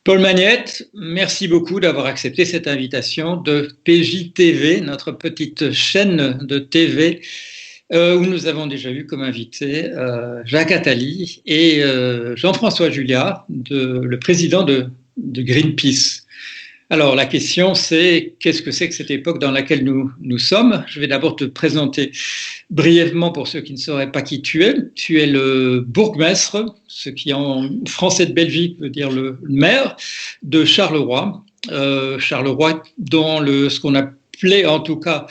Paul Magnette, merci beaucoup d'avoir accepté cette invitation de PJTV, notre petite chaîne de TV, où nous avons déjà eu comme invité Jacques Attali et Jean-François Juliat, le président de Greenpeace. Alors la question c'est, qu'est-ce que c'est que cette époque dans laquelle nous sommes? Je vais d'abord te présenter brièvement pour ceux qui ne sauraient pas qui tu es. Tu es le bourgmestre, ce qui en français de Belgique veut dire le maire de Charleroi. Charleroi dans ce qu'on appelait en tout cas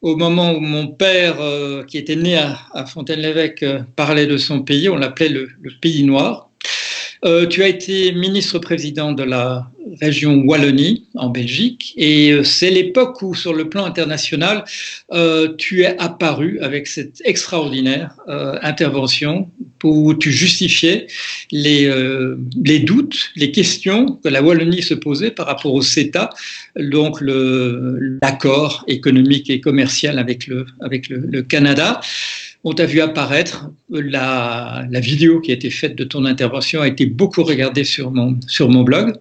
au moment où mon père, qui était né à Fontaine-l'Évêque, parlait de son pays, on l'appelait le Pays Noir. Tu as été ministre-président de la région Wallonie en Belgique et c'est l'époque où sur le plan international tu es apparu avec cette extraordinaire intervention où tu justifiais les doutes, les questions que la Wallonie se posait par rapport au CETA, donc l'accord économique et commercial avec le Canada. On t'a vu apparaître, la vidéo qui a été faite de ton intervention a été beaucoup regardée sur mon blog.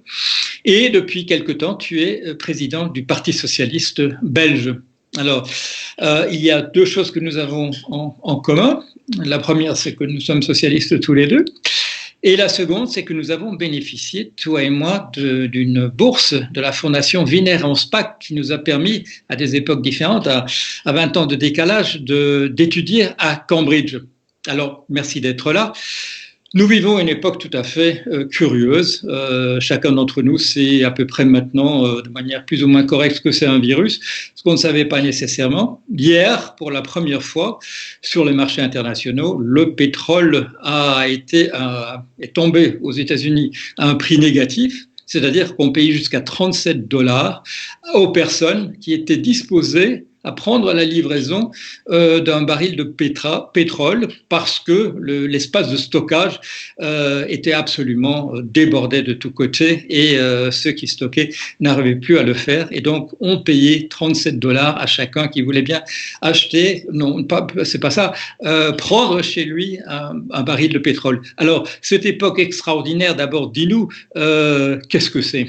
Et depuis quelque temps, tu es président du Parti socialiste belge. Alors, il y a deux choses que nous avons en commun. La première, c'est que nous sommes socialistes tous les deux. Et la seconde, c'est que nous avons bénéficié, toi et moi, d'une bourse de la fondation Wiener en SPAC qui nous a permis, à des époques différentes, à 20 ans de décalage, d'étudier à Cambridge. Alors, merci d'être là. Nous vivons une époque tout à fait curieuse. Chacun d'entre nous sait à peu près maintenant, de manière plus ou moins correcte, ce que c'est un virus, ce qu'on ne savait pas nécessairement. Hier, pour la première fois, sur les marchés internationaux, le pétrole est tombé aux États-Unis à un prix négatif, c'est-à-dire qu'on payait jusqu'à 37 $ aux personnes qui étaient disposées à prendre la livraison d'un baril de pétrole parce que l'espace de stockage était absolument débordé de tous côtés et ceux qui stockaient n'arrivaient plus à le faire et donc on payait 37 $ à chacun qui voulait bien acheter, non, c'est pas ça, prendre chez lui un baril de pétrole. Alors, cette époque extraordinaire, d'abord, dis-nous, qu'est-ce que c'est?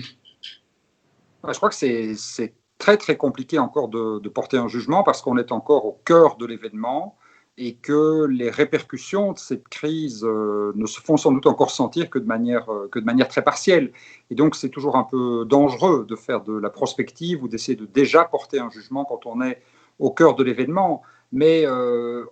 Je crois que c'est très très compliqué encore de porter un jugement parce qu'on est encore au cœur de l'événement et que les répercussions de cette crise ne se font sans doute encore sentir que de manière très partielle. Et donc c'est toujours un peu dangereux de faire de la prospective ou d'essayer de déjà porter un jugement quand on est au cœur de l'événement. Mais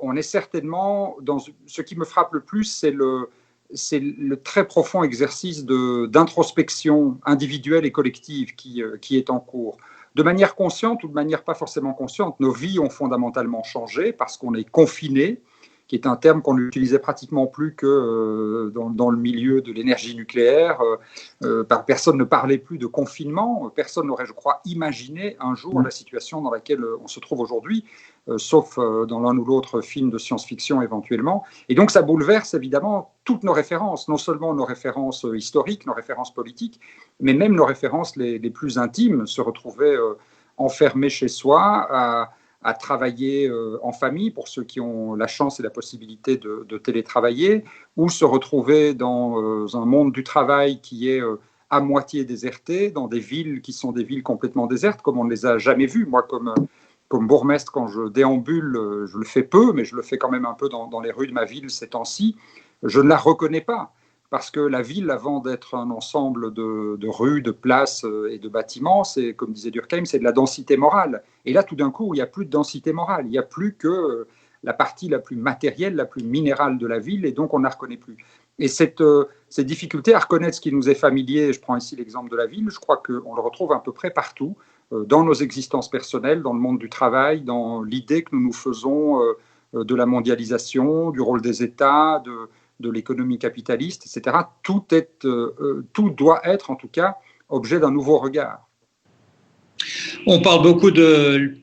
on est certainement dans ce qui me frappe le plus, c'est le très profond exercice d'introspection individuelle et collective qui est en cours. De manière consciente ou de manière pas forcément consciente, nos vies ont fondamentalement changé parce qu'on est confiné, qui est un terme qu'on n'utilisait pratiquement plus que dans le milieu de l'énergie nucléaire. Personne ne parlait plus de confinement. Personne n'aurait, je crois, imaginé un jour la situation dans laquelle on se trouve aujourd'hui, sauf dans l'un ou l'autre film de science-fiction éventuellement. Et donc ça bouleverse évidemment toutes nos références, non seulement nos références historiques, nos références politiques, mais même nos références les plus intimes, se retrouver enfermés chez soi, à travailler en famille, pour ceux qui ont la chance et la possibilité de télétravailler, ou se retrouver dans un monde du travail qui est à moitié déserté, dans des villes qui sont des villes complètement désertes, comme on ne les a jamais vues. Moi, comme bourgmestre, quand je déambule, je le fais peu, mais je le fais quand même un peu dans les rues de ma ville ces temps-ci, je ne la reconnais pas. Parce que la ville, avant d'être un ensemble de rues, de places et de bâtiments, c'est, comme disait Durkheim, c'est de la densité morale. Et là, tout d'un coup, il n'y a plus de densité morale. Il n'y a plus que la partie la plus matérielle, la plus minérale de la ville, et donc on ne la reconnaît plus. Et cette difficulté à reconnaître ce qui nous est familier, je prends ici l'exemple de la ville, je crois qu'on le retrouve à peu près partout, dans nos existences personnelles, dans le monde du travail, dans l'idée que nous nous faisons de la mondialisation, du rôle des États, de l'économie capitaliste, etc. Tout doit être, en tout cas, objet d'un nouveau regard. On parle beaucoup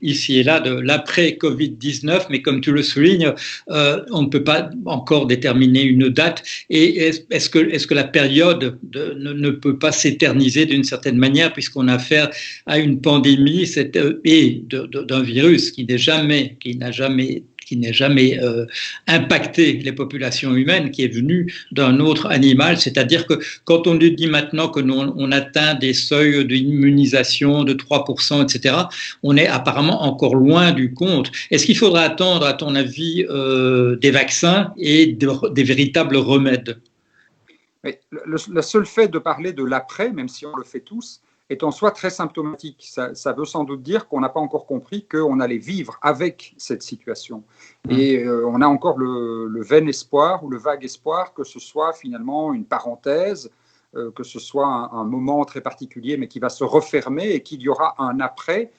ici et là de l'après-Covid-19, mais comme tu le soulignes, on ne peut pas encore déterminer une date. Et est-ce que la période ne peut pas s'éterniser d'une certaine manière, puisqu'on a affaire à une pandémie et d'un virus qui n'a jamais qui n'est jamais impacté les populations humaines, qui est venu d'un autre animal. C'est-à-dire que quand on nous dit maintenant que on atteint des seuils d'immunisation de 3%, etc., on est apparemment encore loin du compte. Est-ce qu'il faudra attendre, à ton avis, des vaccins et des véritables remèdes? Mais le seul fait de parler de l'après, même si on le fait tous, est en soi très symptomatique. Ça veut sans doute dire qu'on n'a pas encore compris qu'on allait vivre avec cette situation. Et on a encore le vain espoir ou le vague espoir que ce soit finalement une parenthèse, que ce soit un moment très particulier, mais qui va se refermer et qu'il y aura un après,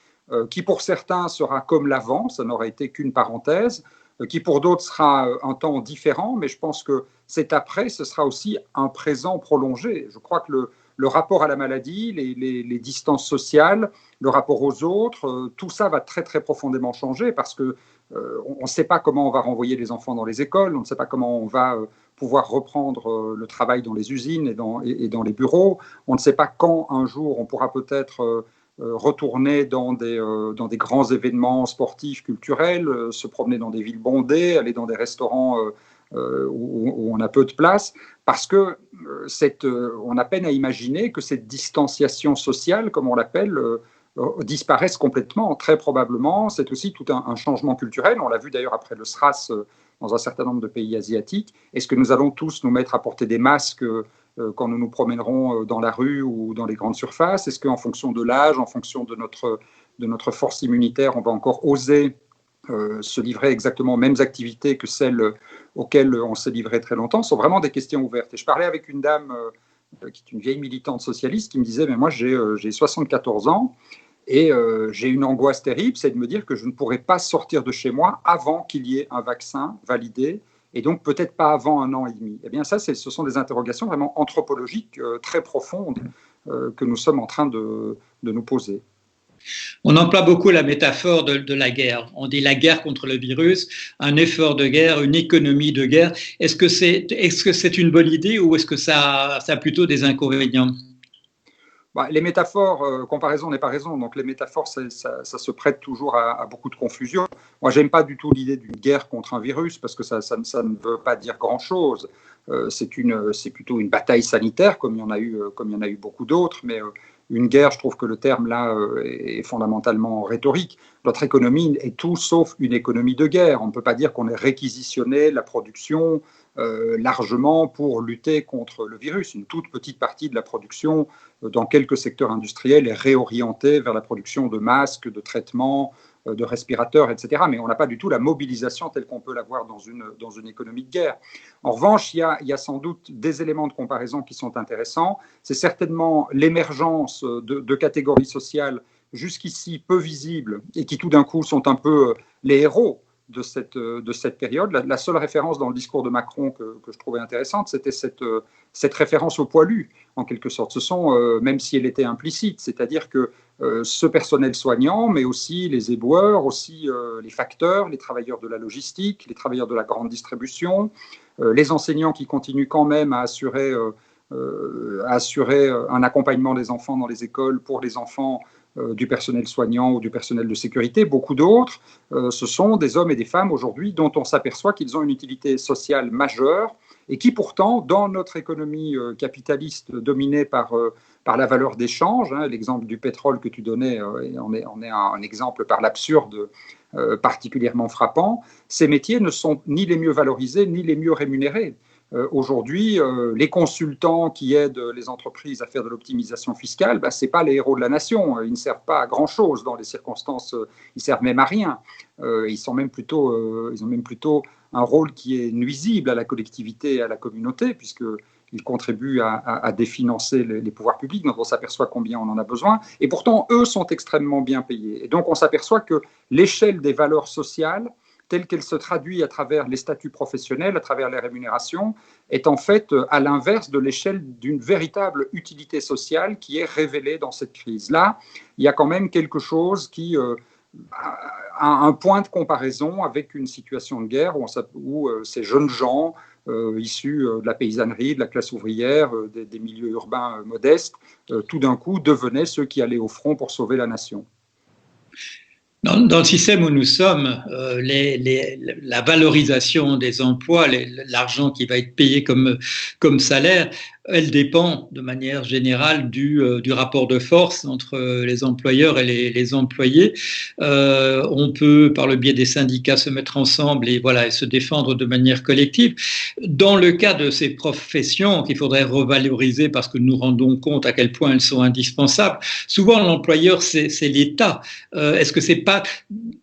qui pour certains sera comme l'avant, ça n'aurait été qu'une parenthèse, qui pour d'autres sera un temps différent, mais je pense que cet après, ce sera aussi un présent prolongé. Je crois que le rapport à la maladie, les distances sociales, le rapport aux autres, tout ça va très très profondément changer parce que on ne sait pas comment on va renvoyer les enfants dans les écoles, on ne sait pas comment on va pouvoir reprendre le travail dans les usines et dans les bureaux, on ne sait pas quand un jour on pourra peut-être retourner dans des grands événements sportifs, culturels, se promener dans des villes bondées, aller dans des restaurants où on a peu de place, parce que on a peine à imaginer que cette distanciation sociale, comme on l'appelle, disparaisse complètement. Très probablement, c'est aussi tout un changement culturel. On l'a vu d'ailleurs après le SRAS dans un certain nombre de pays asiatiques. Est-ce que nous allons tous nous mettre à porter des masques quand nous nous promènerons dans la rue ou dans les grandes surfaces? Est-ce qu'en fonction de l'âge, en fonction de notre force immunitaire, on va encore oser se livrer exactement aux mêmes activités que celles auxquelles on s'est livré très longtemps? Ce sont vraiment des questions ouvertes. Et je parlais avec une dame qui est une vieille militante socialiste qui me disait, mais moi j'ai 74 ans et j'ai une angoisse terrible, c'est de me dire que je ne pourrai pas sortir de chez moi avant qu'il y ait un vaccin validé, et donc peut-être pas avant 1 an et demi. Eh bien ça, ce sont des interrogations vraiment anthropologiques très profondes que nous sommes en train de nous poser. On emploie beaucoup la métaphore de la guerre. On dit la guerre contre le virus, un effort de guerre, une économie de guerre. Est-ce que c'est une bonne idée ou est-ce que ça a plutôt des inconvénients? Les métaphores, comparaison n'est pas raison, donc les métaphores, ça se prête toujours à beaucoup de confusion. Moi, j'aime pas du tout l'idée d'une guerre contre un virus, parce que ça ne veut pas dire grand-chose. C'est plutôt une bataille sanitaire, comme il y en a eu beaucoup d'autres, mais une guerre, je trouve que le terme là est fondamentalement rhétorique. Notre économie est tout sauf une économie de guerre. On ne peut pas dire qu'on ait réquisitionné la production largement pour lutter contre le virus. Une toute petite partie de la production dans quelques secteurs industriels est réorientée vers la production de masques, de traitements, de respirateurs, etc. Mais on n'a pas du tout la mobilisation telle qu'on peut l'avoir dans une économie de guerre. En revanche, il y a sans doute des éléments de comparaison qui sont intéressants. C'est certainement l'émergence de catégories sociales jusqu'ici peu visibles et qui tout d'un coup sont un peu les héros de cette période. La seule référence dans le discours de Macron que je trouvais intéressante, c'était cette référence aux poilus, en quelque sorte. Ce sont, même si elle était implicite, c'est-à-dire que ce personnel soignant, mais aussi les éboueurs, aussi les facteurs, les travailleurs de la logistique, les travailleurs de la grande distribution, les enseignants qui continuent quand même à assurer un accompagnement des enfants dans les écoles pour les enfants du personnel soignant ou du personnel de sécurité, beaucoup d'autres, ce sont des hommes et des femmes aujourd'hui dont on s'aperçoit qu'ils ont une utilité sociale majeure et qui pourtant, dans notre économie capitaliste dominée par la valeur d'échange, l'exemple du pétrole que tu donnais en est un exemple par l'absurde particulièrement frappant, ces métiers ne sont ni les mieux valorisés ni les mieux rémunérés. Aujourd'hui, les consultants qui aident les entreprises à faire de l'optimisation fiscale, ce n'est pas les héros de la nation. Ils ne servent pas à grand-chose dans les circonstances. Ils servent même à rien. Ils ont même plutôt un rôle qui est nuisible à la collectivité et à la communauté, puisqu'ils contribuent à définancer les pouvoirs publics, dont on s'aperçoit combien on en a besoin. Et pourtant, eux sont extrêmement bien payés. Et donc, on s'aperçoit que l'échelle des valeurs sociales, telle qu'elle se traduit à travers les statuts professionnels, à travers les rémunérations, est en fait à l'inverse de l'échelle d'une véritable utilité sociale qui est révélée dans cette crise. Là, il y a quand même quelque chose qui a un point de comparaison avec une situation de guerre où ces jeunes gens issus de la paysannerie, de la classe ouvrière, des milieux urbains modestes, tout d'un coup devenaient ceux qui allaient au front pour sauver la nation. Dans le système où nous sommes, la valorisation des emplois, l'argent qui va être payé comme salaire, elle dépend de manière générale du rapport de force entre les employeurs et les employés. On peut, par le biais des syndicats, se mettre ensemble et voilà, et se défendre de manière collective. Dans le cas de ces professions qu'il faudrait revaloriser parce que nous rendons compte à quel point elles sont indispensables, souvent l'employeur, c'est l'État. Est-ce que c'est pas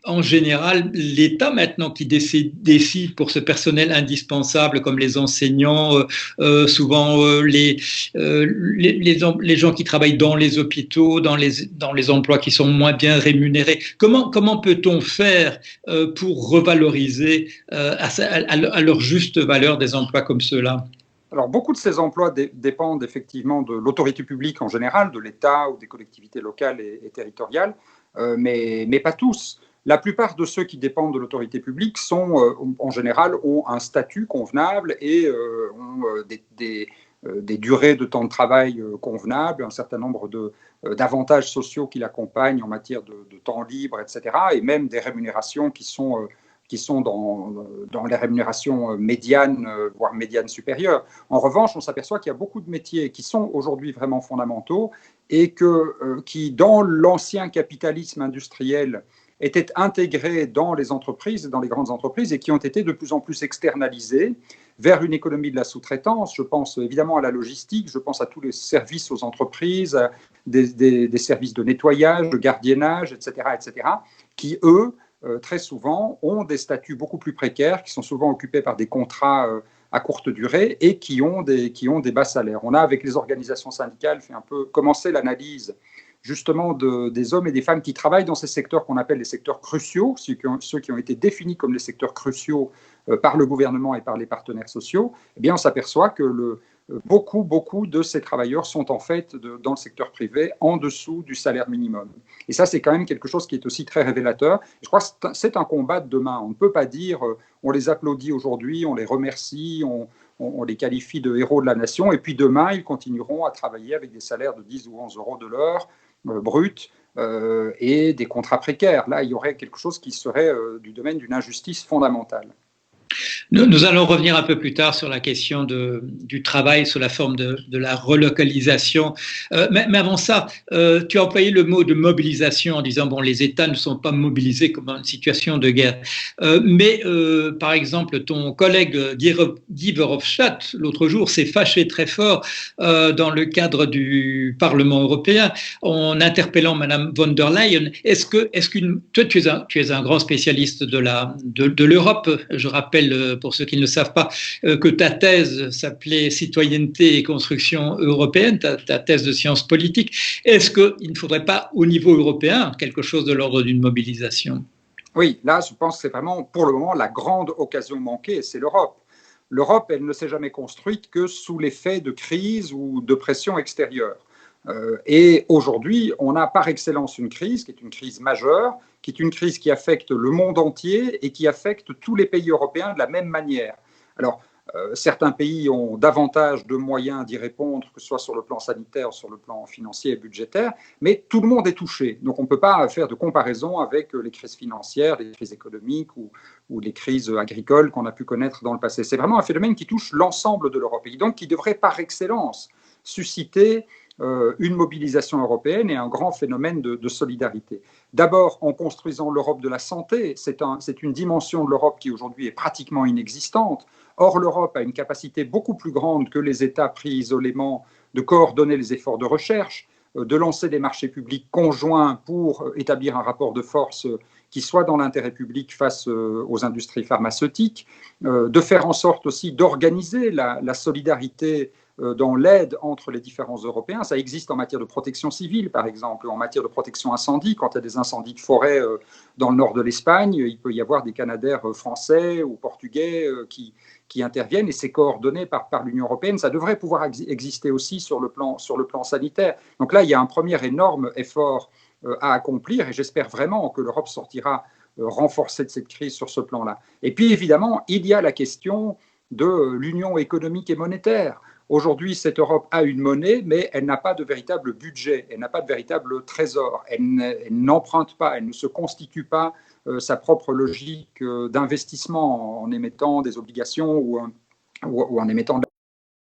en général l'État maintenant qui décide pour ce personnel indispensable comme les enseignants, souvent les gens qui travaillent dans les hôpitaux, dans les emplois qui sont moins bien rémunérés. Comment peut-on faire pour revaloriser à leur juste valeur des emplois comme ceux-là? Alors, beaucoup de ces emplois dépendent effectivement de l'autorité publique en général, de l'État ou des collectivités locales et territoriales, mais pas tous. La plupart de ceux qui dépendent de l'autorité publique en général, ont un statut convenable et ont des durées de temps de travail convenables, un certain nombre d'avantages sociaux qui l'accompagnent en matière de temps libre, etc., et même des rémunérations qui sont dans les rémunérations médianes, voire médianes supérieures. En revanche, on s'aperçoit qu'il y a beaucoup de métiers qui sont aujourd'hui vraiment fondamentaux et qui, dans l'ancien capitalisme industriel, étaient intégrés dans les entreprises, dans les grandes entreprises, et qui ont été de plus en plus externalisés vers une économie de la sous-traitance. Je pense évidemment à la logistique, je pense à tous les services aux entreprises, des services de nettoyage, de gardiennage, etc., qui, eux, très souvent, ont des statuts beaucoup plus précaires, qui sont souvent occupés par des contrats à courte durée et qui ont des bas salaires. On a, avec les organisations syndicales, fait un peu commencer l'analyse justement des hommes et des femmes qui travaillent dans ces secteurs qu'on appelle les secteurs cruciaux, ceux qui ont été définis comme les secteurs cruciaux par le gouvernement et par les partenaires sociaux. Eh bien, on s'aperçoit que beaucoup de ces travailleurs sont en fait dans le secteur privé en dessous du salaire minimum. Et ça, c'est quand même quelque chose qui est aussi très révélateur. Je crois que c'est un combat de demain. On ne peut pas dire on les applaudit aujourd'hui, on les remercie, on les qualifie de héros de la nation, et puis demain, ils continueront à travailler avec des salaires de 10 ou 11 euros de l'heure brut et des contrats précaires. Là, il y aurait quelque chose qui serait du domaine d'une injustice fondamentale. Nous allons revenir un peu plus tard sur la question du travail sous la forme de la relocalisation. Mais avant ça, tu as employé le mot de mobilisation en disant bon, les États ne sont pas mobilisés comme dans une situation de guerre. Mais par exemple, ton collègue Guy Verhofstadt, l'autre jour, s'est fâché très fort dans le cadre du Parlement européen en interpellant Madame von der Leyen. Toi, tu es un grand spécialiste de l'Europe, je rappelle pour ceux qui ne le savent pas, que ta thèse s'appelait Citoyenneté et construction européenne, ta thèse de sciences politiques. Est-ce qu'il ne faudrait pas, au niveau européen, quelque chose de l'ordre d'une mobilisation? Oui, là, je pense que c'est vraiment, pour le moment, la grande occasion manquée, c'est l'Europe. L'Europe, elle ne s'est jamais construite que sous l'effet de crise ou de pression extérieure. Et aujourd'hui, on a par excellence une crise qui est une crise majeure, qui est une crise qui affecte le monde entier et qui affecte tous les pays européens de la même manière. Alors, certains pays ont davantage de moyens d'y répondre, que ce soit sur le plan sanitaire, sur le plan financier et budgétaire, mais tout le monde est touché. Donc, on ne peut pas faire de comparaison avec les crises financières, les crises économiques ou les crises agricoles qu'on a pu connaître dans le passé. C'est vraiment un phénomène qui touche l'ensemble de l'Europe et donc qui devrait par excellence susciter une mobilisation européenne et un grand phénomène de solidarité. D'abord, en construisant l'Europe de la santé, c'est une dimension de l'Europe qui aujourd'hui est pratiquement inexistante. Or, l'Europe a une capacité beaucoup plus grande que les États pris isolément de coordonner les efforts de recherche, de lancer des marchés publics conjoints pour établir un rapport de force qui soit dans l'intérêt public face aux industries pharmaceutiques, de faire en sorte aussi d'organiser la solidarité dans l'aide entre les différents Européens. Ça existe en matière de protection civile, par exemple, en matière de protection incendie. Quand il y a des incendies de forêt dans le nord de l'Espagne, il peut y avoir des Canadaires français ou portugais qui interviennent et c'est coordonné par l'Union européenne. Ça devrait pouvoir exister aussi sur le plan sanitaire. Donc là, il y a un premier énorme effort à accomplir et j'espère vraiment que l'Europe sortira renforcée de cette crise sur ce plan-là. Et puis évidemment, il y a la question de l'union économique et monétaire. Aujourd'hui, cette Europe a une monnaie, mais elle n'a pas de véritable budget, elle n'a pas de véritable trésor, elle n'emprunte pas, elle ne se constitue pas sa propre logique d'investissement en émettant des obligations ou en émettant de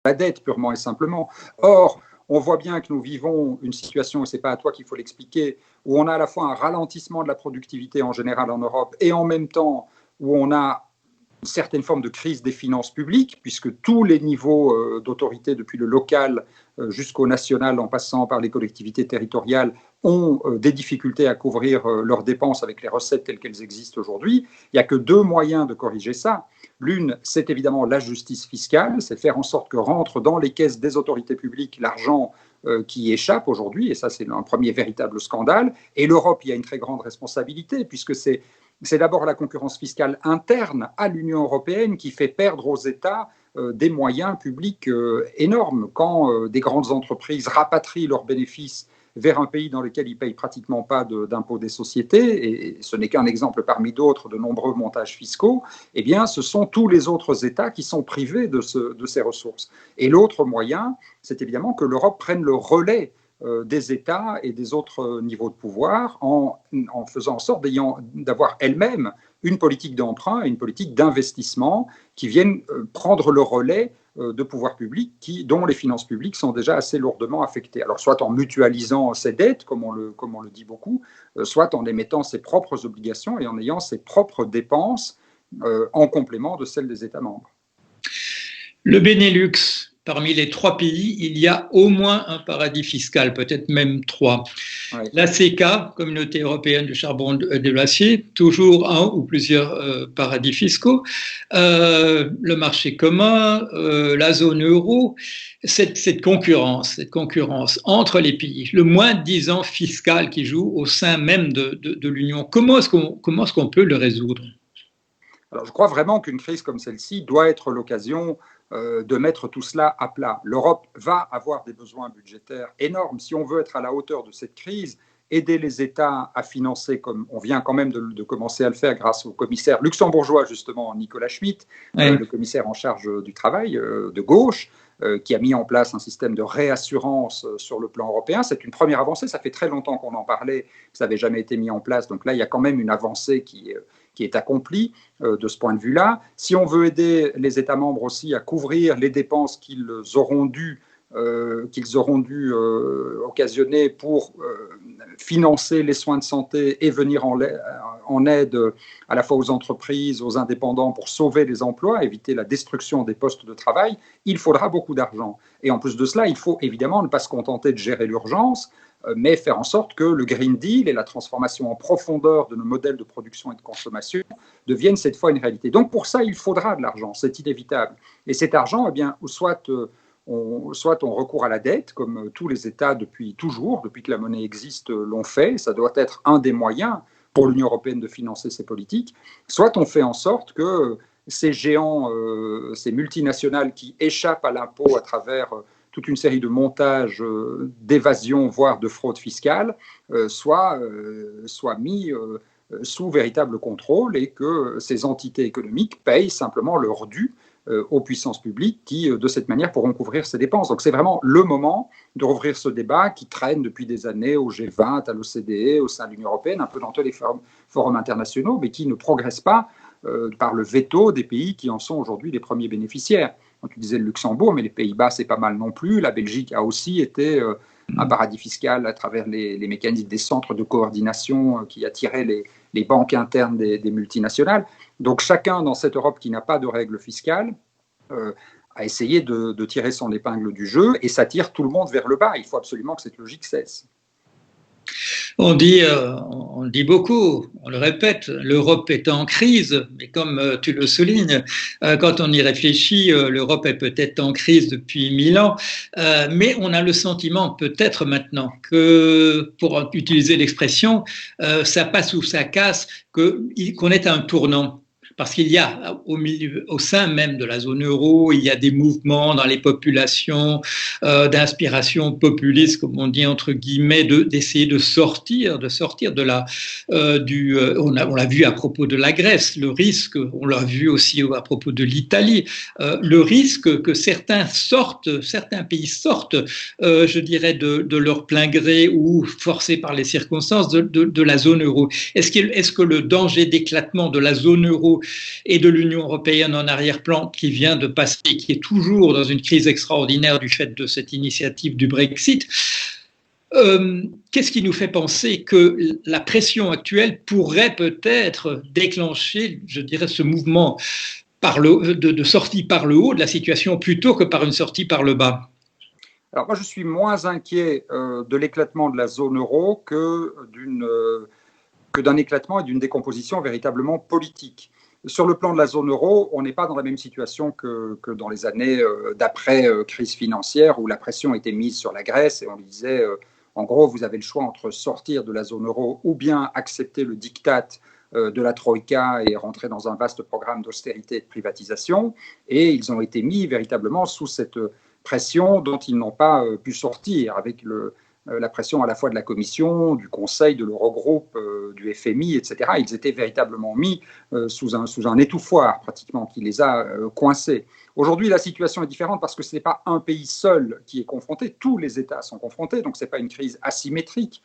la dette purement et simplement. Or, on voit bien que nous vivons une situation, et ce n'est pas à toi qu'il faut l'expliquer, où on a à la fois un ralentissement de la productivité en général en Europe et en même temps où on a une certaine forme de crise des finances publiques, puisque tous les niveaux d'autorité, depuis le local jusqu'au national, en passant par les collectivités territoriales, ont des difficultés à couvrir leurs dépenses avec les recettes telles qu'elles existent aujourd'hui. Il n'y a que deux moyens de corriger ça. L'une, c'est évidemment la justice fiscale, c'est faire en sorte que rentre dans les caisses des autorités publiques l'argent qui échappe aujourd'hui, et ça c'est un premier véritable scandale. Et l'Europe y a une très grande responsabilité, puisque c'est d'abord la concurrence fiscale interne à l'Union européenne qui fait perdre aux États des moyens publics énormes. Quand des grandes entreprises rapatrient leurs bénéfices vers un pays dans lequel ils ne payent pratiquement pas d'impôt des sociétés, et ce n'est qu'un exemple parmi d'autres de nombreux montages fiscaux, eh bien, ce sont tous les autres États qui sont privés de ces ressources. Et l'autre moyen, c'est évidemment que l'Europe prenne le relais des États et des autres niveaux de pouvoir en faisant en sorte d'avoir elle-même une politique d'emprunt et une politique d'investissement qui viennent prendre le relais de pouvoirs publics dont les finances publiques sont déjà assez lourdement affectées. Alors soit en mutualisant ses dettes, comme on le dit beaucoup, soit en émettant ses propres obligations et en ayant ses propres dépenses en complément de celles des États membres. Le Benelux, parmi les 3 pays, il y a au moins un paradis fiscal, peut-être même 3. Oui. La CECA, Communauté européenne du charbon et de l'acier, toujours un ou plusieurs paradis fiscaux. Le marché commun, la zone euro, cette concurrence entre les pays, le moins-disant fiscal qui joue au sein même de l'Union. Comment est-ce qu'on peut le résoudre ? Alors, je crois vraiment qu'une crise comme celle-ci doit être l'occasion de mettre tout cela à plat. L'Europe va avoir des besoins budgétaires énormes. Si on veut être à la hauteur de cette crise, aider les États à financer, comme on vient quand même de commencer à le faire grâce au commissaire luxembourgeois, justement, Nicolas Schmit, le commissaire en charge du travail de gauche, qui a mis en place un système de réassurance sur le plan européen. C'est une première avancée. Ça fait très longtemps qu'on en parlait, ça n'avait jamais été mis en place. Donc là, il y a quand même une avancée qui est accomplie de ce point de vue-là. Si on veut aider les États membres aussi à couvrir les dépenses qu'ils auront dû occasionner pour financer les soins de santé et venir en aide à la fois aux entreprises, aux indépendants pour sauver les emplois, éviter la destruction des postes de travail, il faudra beaucoup d'argent. Et en plus de cela, il faut évidemment ne pas se contenter de gérer l'urgence, mais faire en sorte que le Green Deal et la transformation en profondeur de nos modèles de production et de consommation deviennent cette fois une réalité. Donc pour ça, il faudra de l'argent, c'est inévitable. Et cet argent, eh bien, soit on recourt à la dette, comme tous les États depuis que la monnaie existe, l'ont fait, ça doit être un des moyens pour l'Union européenne de financer ses politiques, soit on fait en sorte que ces géants, ces multinationales qui échappent à l'impôt à travers toute une série de montages d'évasion, voire de fraude fiscale, soient mis sous véritable contrôle et que ces entités économiques payent simplement leur dû aux puissances publiques qui, de cette manière, pourront couvrir ces dépenses. Donc c'est vraiment le moment de rouvrir ce débat qui traîne depuis des années au G20, à l'OCDE, au sein de l'Union européenne, un peu dans tous les forums internationaux, mais qui ne progresse pas par le veto des pays qui en sont aujourd'hui les premiers bénéficiaires. Donc, tu disais le Luxembourg, mais les Pays-Bas, c'est pas mal non plus. La Belgique a aussi été un paradis fiscal à travers les mécanismes des centres de coordination qui attiraient les banques internes des multinationales. Donc chacun dans cette Europe qui n'a pas de règles fiscales a essayé de tirer son épingle du jeu et ça tire tout le monde vers le bas. Il faut absolument que cette logique cesse. On dit beaucoup, on le répète, l'Europe est en crise, mais comme tu le soulignes, quand on y réfléchit, l'Europe est peut-être en crise depuis 1000 ans, mais on a le sentiment peut-être maintenant que, pour utiliser l'expression, ça passe ou ça casse, qu'on est à un tournant. parce qu'il y a au sein même de la zone euro, il y a des mouvements dans les populations d'inspiration populiste, comme on dit entre guillemets, d'essayer de sortir de la on l'a vu à propos de la Grèce, le risque, on l'a vu aussi à propos de l'Italie, le risque que certains pays sortent, je dirais, de leur plein gré ou forcés par les circonstances de la zone euro. Est-ce que le danger d'éclatement de la zone euro et de l'Union européenne en arrière-plan qui vient de passer, qui est toujours dans une crise extraordinaire du fait de cette initiative du Brexit, qu'est-ce qui nous fait penser que la pression actuelle pourrait peut-être déclencher, je dirais, ce mouvement de sortie par le haut de la situation plutôt que par une sortie par le bas? Alors moi, je suis moins inquiet de l'éclatement de la zone euro que d'un éclatement et d'une décomposition véritablement politique. Sur le plan de la zone euro, on n'est pas dans la même situation que dans les années d'après-crise financière où la pression était mise sur la Grèce et on lui disait, en gros, vous avez le choix entre sortir de la zone euro ou bien accepter le diktat de la Troïka et rentrer dans un vaste programme d'austérité et de privatisation. Et ils ont été mis véritablement sous cette pression dont ils n'ont pas pu sortir, avec la pression à la fois de la Commission, du Conseil, de l'Eurogroupe, du FMI, etc. Ils étaient véritablement mis sous un étouffoir pratiquement qui les a coincés. Aujourd'hui, la situation est différente parce que ce n'est pas un pays seul qui est confronté, tous les États sont confrontés, donc ce n'est pas une crise asymétrique,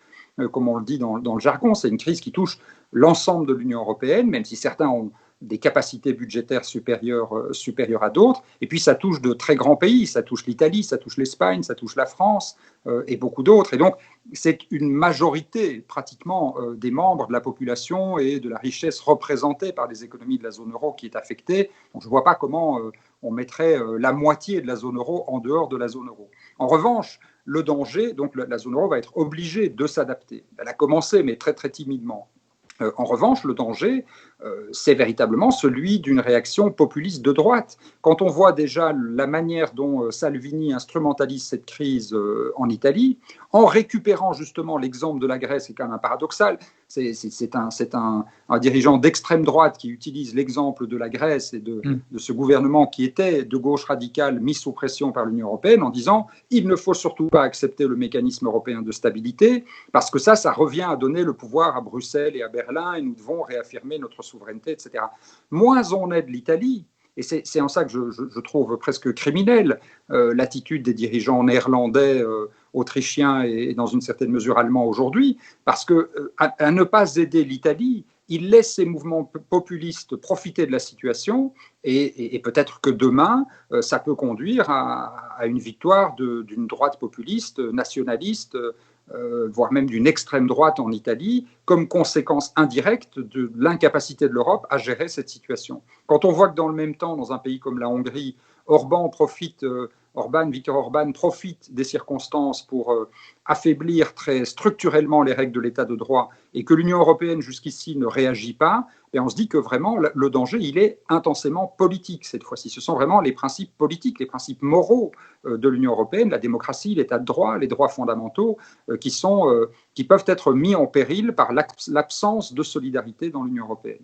comme on le dit dans le jargon, c'est une crise qui touche l'ensemble de l'Union européenne, même si certains ont des capacités budgétaires supérieures à d'autres. Et puis, ça touche de très grands pays. Ça touche l'Italie, ça touche l'Espagne, ça touche la France et beaucoup d'autres. Et donc, c'est une majorité, pratiquement, des membres de la population et de la richesse représentée par les économies de la zone euro qui est affectée. Donc, je ne vois pas comment on mettrait la moitié de la zone euro en dehors de la zone euro. En revanche, le danger, donc la zone euro va être obligée de s'adapter. Elle a commencé, mais très, très timidement. En revanche, le danger, c'est véritablement celui d'une réaction populiste de droite. Quand on voit déjà la manière dont Salvini instrumentalise cette crise en Italie, en récupérant justement l'exemple de la Grèce, c'est quand même paradoxal, c'est un dirigeant d'extrême droite qui utilise l'exemple de la Grèce et de ce gouvernement qui était de gauche radicale mis sous pression par l'Union européenne en disant il ne faut surtout pas accepter le mécanisme européen de stabilité parce que ça revient à donner le pouvoir à Bruxelles et à Berlin et nous devons réaffirmer notre souveraineté, etc. Moins on aide l'Italie, et c'est en ça que je trouve presque criminel l'attitude des dirigeants néerlandais, autrichiens et dans une certaine mesure allemands aujourd'hui, parce qu'à ne pas aider l'Italie, ils laissent ces mouvements populistes profiter de la situation et peut-être que demain, ça peut conduire à une victoire d'une droite populiste, nationaliste, voire même d'une extrême droite en Italie, comme conséquence indirecte de l'incapacité de l'Europe à gérer cette situation. Quand on voit que dans le même temps, dans un pays comme la Hongrie, Viktor Orban profite des circonstances pour affaiblir très structurellement les règles de l'état de droit et que l'Union européenne jusqu'ici ne réagit pas, et on se dit que vraiment le danger, il est intensément politique cette fois-ci. Ce sont vraiment les principes politiques, les principes moraux de l'Union européenne, la démocratie, l'état de droit, les droits fondamentaux qui peuvent être mis en péril par l'absence de solidarité dans l'Union européenne.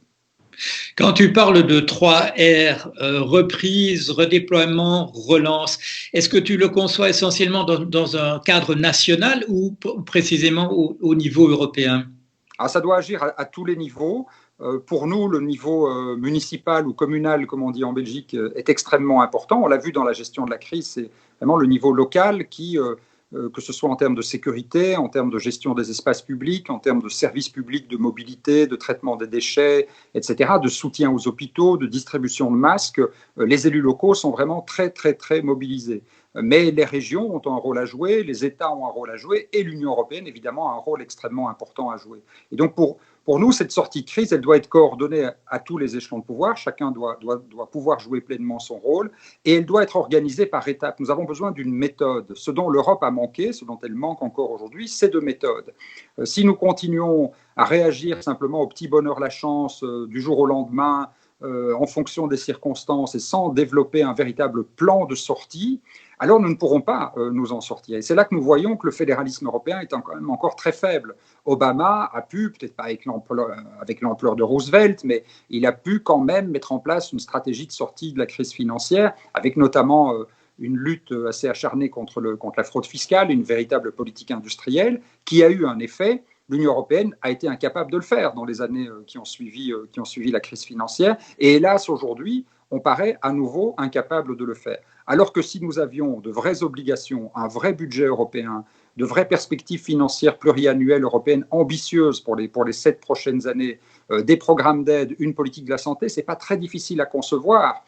Quand tu parles de 3R, reprise, redéploiement, relance, est-ce que tu le conçois essentiellement dans un cadre national ou précisément au niveau européen? Alors, ça doit agir à tous les niveaux. Pour nous, le niveau municipal ou communal, comme on dit en Belgique, est extrêmement important. On l'a vu dans la gestion de la crise, c'est vraiment le niveau local qui, que ce soit en termes de sécurité, en termes de gestion des espaces publics, en termes de services publics de mobilité, de traitement des déchets, etc., de soutien aux hôpitaux, de distribution de masques, les élus locaux sont vraiment très, très, très mobilisés. Mais les régions ont un rôle à jouer, les États ont un rôle à jouer et l'Union européenne, évidemment, a un rôle extrêmement important à jouer. Et donc, pour nous, cette sortie de crise, elle doit être coordonnée à tous les échelons de pouvoir. Chacun doit pouvoir jouer pleinement son rôle et elle doit être organisée par étapes. Nous avons besoin d'une méthode. Ce dont l'Europe a manqué, ce dont elle manque encore aujourd'hui, c'est de méthode. Si nous continuons à réagir simplement au petit bonheur la chance du jour au lendemain, en fonction des circonstances et sans développer un véritable plan de sortie, alors nous ne pourrons pas nous en sortir. Et c'est là que nous voyons que le fédéralisme européen est quand même encore très faible. Obama a pu, peut-être pas avec l'ampleur de Roosevelt, mais il a pu quand même mettre en place une stratégie de sortie de la crise financière, avec notamment une lutte assez acharnée contre la fraude fiscale, une véritable politique industrielle qui a eu un effet. L'Union européenne a été incapable de le faire dans les années qui ont suivi la crise financière. Et hélas, aujourd'hui, on paraît à nouveau incapable de le faire. Alors que si nous avions de vraies obligations, un vrai budget européen, de vraies perspectives financières pluriannuelles européennes ambitieuses pour les 7 prochaines années, des programmes d'aide, une politique de la santé, ce n'est pas très difficile à concevoir.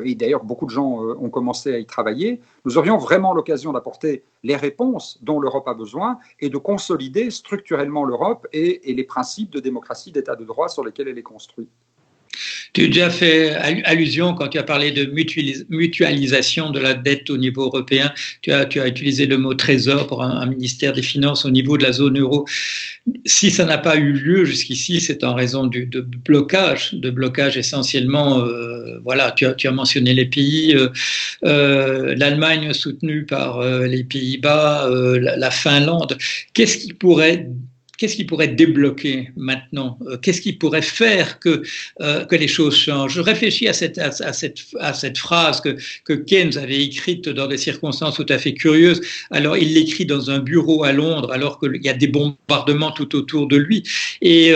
Et d'ailleurs, beaucoup de gens ont commencé à y travailler. Nous aurions vraiment l'occasion d'apporter les réponses dont l'Europe a besoin et de consolider structurellement l'Europe et les principes de démocratie, d'état de droit sur lesquels elle est construite. Tu as déjà fait allusion quand tu as parlé de mutualisation de la dette au niveau européen. Tu as utilisé le mot trésor pour un ministère des Finances au niveau de la zone euro. Si ça n'a pas eu lieu jusqu'ici, c'est en raison de blocage essentiellement. Voilà, tu as mentionné les pays, l'Allemagne soutenue par les Pays-Bas, la Finlande. Qu'est-ce qui pourrait débloquer maintenant? Qu'est-ce qui pourrait faire que les choses changent? Je réfléchis à cette phrase que Keynes avait écrite dans des circonstances tout à fait curieuses. Alors, il l'écrit dans un bureau à Londres, alors qu'il y a des bombardements tout autour de lui. Et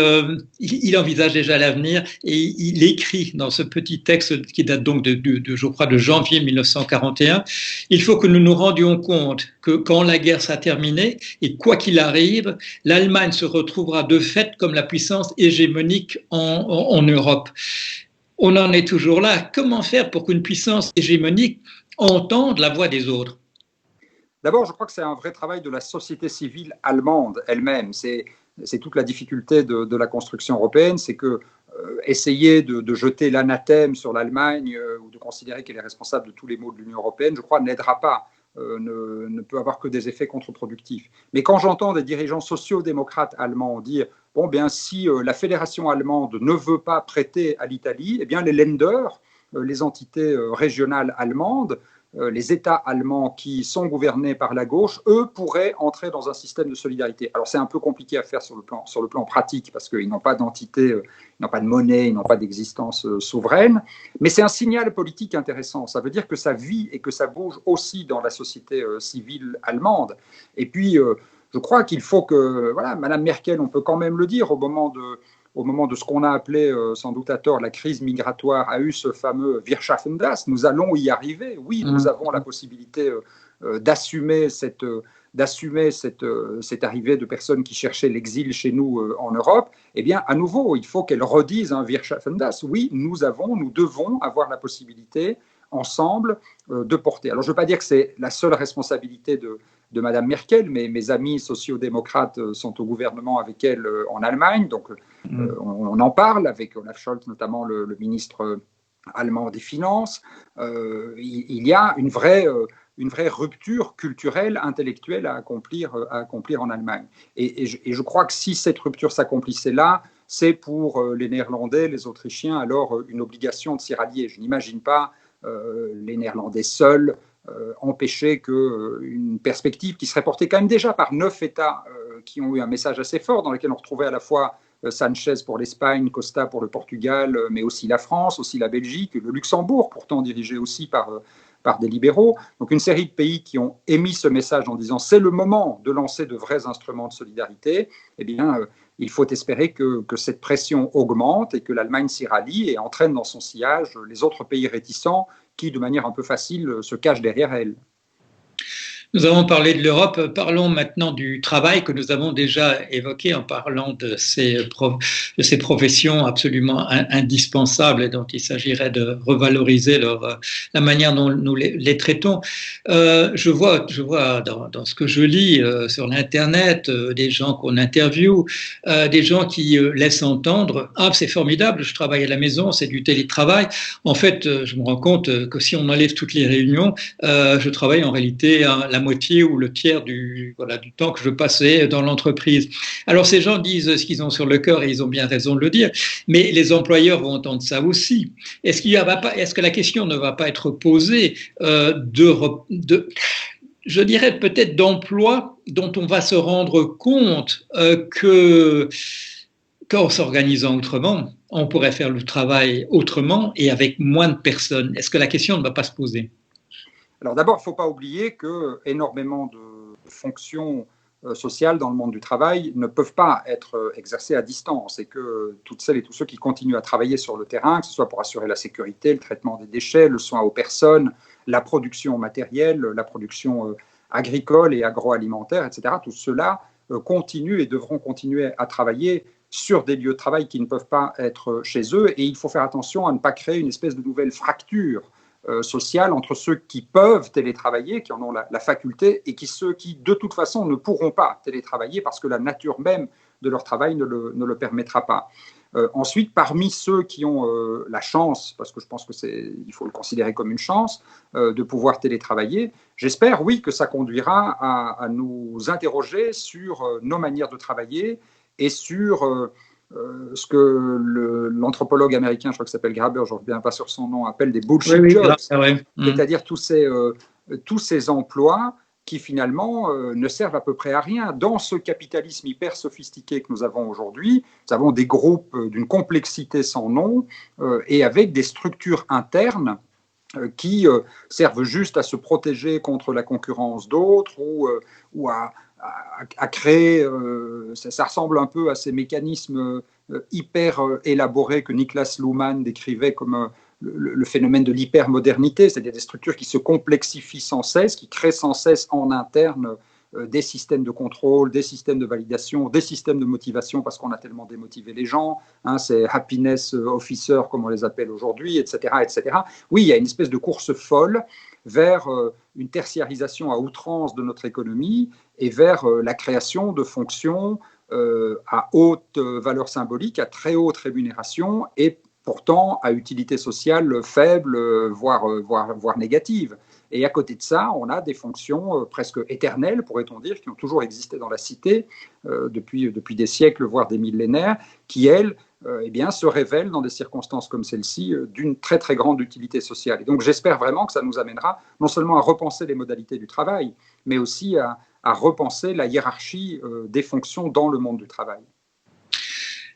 il envisage déjà l'avenir. Et il écrit dans ce petit texte qui date donc je crois, de janvier 1941, il faut que nous nous rendions compte que quand la guerre sera terminée, et quoi qu'il arrive, l'Allemagne se retrouvera de fait comme la puissance hégémonique en Europe. On en est toujours là. Comment faire pour qu'une puissance hégémonique entende la voix des autres? D'abord, je crois que c'est un vrai travail de la société civile allemande elle-même. C'est toute la difficulté de la construction européenne, c'est que essayer de jeter l'anathème sur l'Allemagne ou de considérer qu'elle est responsable de tous les maux de l'Union européenne, je crois, n'aidera pas. Ne peut avoir que des effets contre-productifs. Mais quand j'entends des dirigeants sociaux-démocrates allemands dire « Bon, bien, si la fédération allemande ne veut pas prêter à l'Italie, eh bien, les Länder, les entités régionales allemandes, les États allemands qui sont gouvernés par la gauche, eux, pourraient entrer dans un système de solidarité. » Alors, c'est un peu compliqué à faire sur le plan pratique, parce qu'ils n'ont pas d'entité, ils n'ont pas de monnaie, ils n'ont pas d'existence souveraine, mais c'est un signal politique intéressant. Ça veut dire que ça vit et que ça bouge aussi dans la société civile allemande. Et puis, je crois qu'il faut que, voilà, Madame Merkel, on peut quand même le dire, au moment de ce qu'on a appelé sans doute à tort la crise migratoire, a eu ce fameux Wir schaffen das, nous allons y arriver. Oui, nous avons la possibilité d'assumer cette arrivée de personnes qui cherchaient l'exil chez nous en Europe. Eh bien, à nouveau, il faut qu'elle redise un Wir schaffen das. Oui, nous devons avoir la possibilité ensemble de porter. Alors, je ne veux pas dire que c'est la seule responsabilité de Mme Merkel, mais mes amis sociaux-démocrates sont au gouvernement avec elle en Allemagne, donc on en parle avec Olaf Scholz, notamment le ministre allemand des Finances. Il y a une vraie rupture culturelle, intellectuelle à accomplir en Allemagne. Et je crois que si cette rupture s'accomplissait là, c'est pour les Néerlandais, les Autrichiens, alors une obligation de s'y rallier. Je n'imagine pas les Néerlandais seuls empêcher qu'une perspective qui serait portée quand même déjà par 9 États qui ont eu un message assez fort, dans lequel on retrouvait à la fois Sanchez pour l'Espagne, Costa pour le Portugal, mais aussi la France, aussi la Belgique, le Luxembourg, pourtant dirigé aussi par des libéraux. Donc une série de pays qui ont émis ce message en disant c'est le moment de lancer de vrais instruments de solidarité. Eh bien, il faut espérer que cette pression augmente et que l'Allemagne s'y rallie et entraîne dans son sillage les autres pays réticents qui, de manière un peu facile, se cachent derrière elle. Nous avons parlé de l'Europe, parlons maintenant du travail que nous avons déjà évoqué en parlant de ces professions absolument indispensables et dont il s'agirait de revaloriser la manière dont nous les traitons. Je vois dans ce que je lis sur l'Internet des gens qu'on interviewe, des gens qui laissent entendre « Ah, c'est formidable, je travaille à la maison, c'est du télétravail. » En fait, je me rends compte que si on enlève toutes les réunions, je travaille en réalité la la moitié ou le tiers du temps que je passais dans l'entreprise. Alors ces gens disent ce qu'ils ont sur le cœur et ils ont bien raison de le dire, mais les employeurs vont entendre ça aussi. Est-ce que la question ne va pas être posée je dirais peut-être d'emplois dont on va se rendre compte qu'en s'organisant autrement, on pourrait faire le travail autrement et avec moins de personnes. Est-ce que la question ne va pas se poser? Alors d'abord, il ne faut pas oublier qu'énormément de fonctions sociales dans le monde du travail ne peuvent pas être exercées à distance et que toutes celles et tous ceux qui continuent à travailler sur le terrain, que ce soit pour assurer la sécurité, le traitement des déchets, le soin aux personnes, la production matérielle, la production agricole et agroalimentaire, etc., tout cela continuent et devront continuer à travailler sur des lieux de travail qui ne peuvent pas être chez eux. Et il faut faire attention à ne pas créer une espèce de nouvelle fracture sociale entre ceux qui peuvent télétravailler, qui en ont la faculté, et ceux qui, de toute façon, ne pourront pas télétravailler parce que la nature même de leur travail ne le permettra pas. Ensuite, parmi ceux qui ont la chance, parce que je pense qu'il faut le considérer comme une chance, de pouvoir télétravailler, j'espère, oui, que ça conduira à nous interroger sur nos manières de travailler et sur ce que l'anthropologue américain, je crois qu'il s'appelle Graeber, je ne reviens pas sur son nom, appelle des bullshit jobs, c'est-à-dire tous ces emplois qui finalement ne servent à peu près à rien. Dans ce capitalisme hyper sophistiqué que nous avons aujourd'hui, nous avons des groupes d'une complexité sans nom et avec des structures internes qui servent juste à se protéger contre la concurrence d'autres ou à créer, ça ressemble un peu à ces mécanismes hyper élaborés que Niklas Luhmann décrivait comme le phénomène de l'hypermodernité, c'est-à-dire des structures qui se complexifient sans cesse, qui créent sans cesse en interne des systèmes de contrôle, des systèmes de validation, des systèmes de motivation parce qu'on a tellement démotivé les gens, c'est happiness officer comme on les appelle aujourd'hui, etc., etc. Oui, il y a une espèce de course folle vers une tertiarisation à outrance de notre économie et vers la création de fonctions à haute valeur symbolique, à très haute rémunération et pourtant à utilité sociale faible, voire négative. Et à côté de ça, on a des fonctions presque éternelles, pourrait-on dire, qui ont toujours existé dans la cité depuis des siècles, voire des millénaires, qui, elles, se révèlent dans des circonstances comme celle-ci d'une très très grande utilité sociale. Et donc j'espère vraiment que ça nous amènera non seulement à repenser les modalités du travail, mais aussi à repenser la hiérarchie des fonctions dans le monde du travail.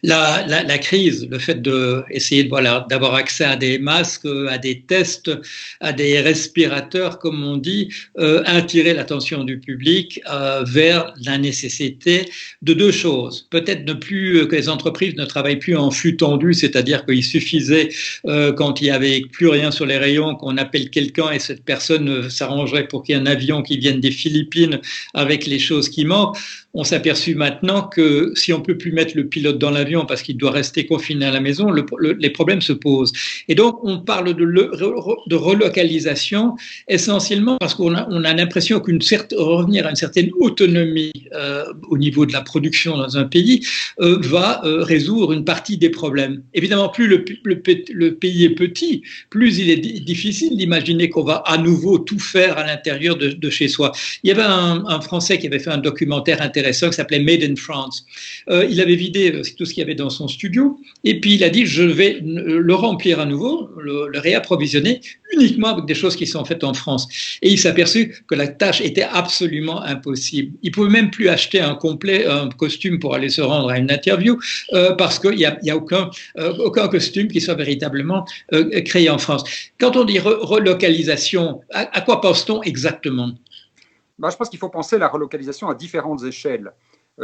La crise, le fait d'essayer d'avoir accès à des masques, à des tests, à des respirateurs, comme on dit, a attiré l'attention du public vers la nécessité de deux choses. Peut-être que les entreprises ne travaillent plus en flux tendu, c'est-à-dire qu'il suffisait, quand il n'y avait plus rien sur les rayons, qu'on appelle quelqu'un et cette personne s'arrangerait pour qu'il y ait un avion qui vienne des Philippines avec les choses qui manquent. On s'est aperçu maintenant que si on ne peut plus mettre le pilote dans l'avion parce qu'il doit rester confiné à la maison, les problèmes se posent. Et donc, on parle de relocalisation essentiellement parce qu'on a l'impression revenir à une certaine autonomie au niveau de la production dans un pays va résoudre une partie des problèmes. Évidemment, plus le pays est petit, plus il est difficile d'imaginer qu'on va à nouveau tout faire à l'intérieur de chez soi. Il y avait un Français qui avait fait un documentaire intéressant qui s'appelait Made in France. Il avait vidé tout ce qu'il y avait dans son studio et puis il a dit je vais le remplir à nouveau, le réapprovisionner uniquement avec des choses qui sont faites en France. Et il s'est aperçu que la tâche était absolument impossible. Il ne pouvait même plus acheter un costume pour aller se rendre à une interview parce qu'il n'y a aucun costume qui soit véritablement créé en France. Quand on dit relocalisation, à quoi pense-t-on exactement ? Je pense qu'il faut penser la relocalisation à différentes échelles.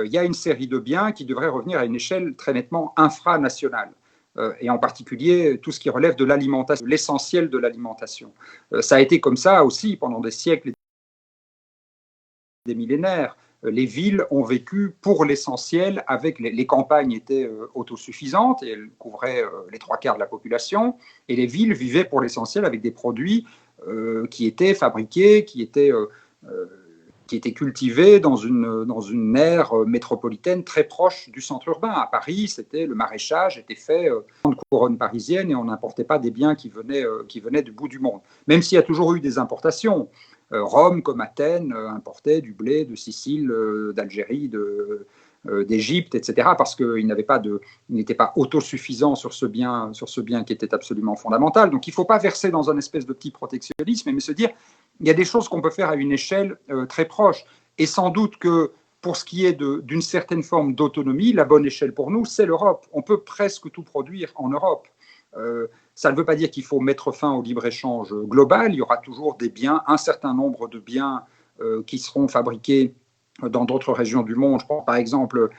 Il y a une série de biens qui devraient revenir à une échelle très nettement infranationale, et en particulier tout ce qui relève de l'alimentation, l'essentiel de l'alimentation. Ça a été comme ça aussi pendant des siècles et des millénaires. Les villes ont vécu pour l'essentiel avec les campagnes étaient autosuffisantes et elles couvraient les 3/4 de la population, et les villes vivaient pour l'essentiel avec des produits qui étaient fabriqués, qui étaient cultivés dans une aire métropolitaine très proche du centre urbain. À Paris, le maraîchage était fait dans la couronne parisienne et on n'importait pas des biens qui venaient du bout du monde. Même s'il y a toujours eu des importations. Rome, comme Athènes, importait du blé de Sicile, d'Algérie, d'Égypte, etc., parce qu'il n'était pas autosuffisant sur ce bien qui était absolument fondamental. Donc il ne faut pas verser dans un espèce de petit protectionnisme, mais se dire il y a des choses qu'on peut faire à une échelle très proche. Et sans doute que pour ce qui est d'une certaine forme d'autonomie, la bonne échelle pour nous, c'est l'Europe. On peut presque tout produire en Europe. Ça ne veut pas dire qu'il faut mettre fin au libre-échange global. Il y aura toujours des biens, un certain nombre de biens qui seront fabriqués dans d'autres régions du monde. Je pense par exemple,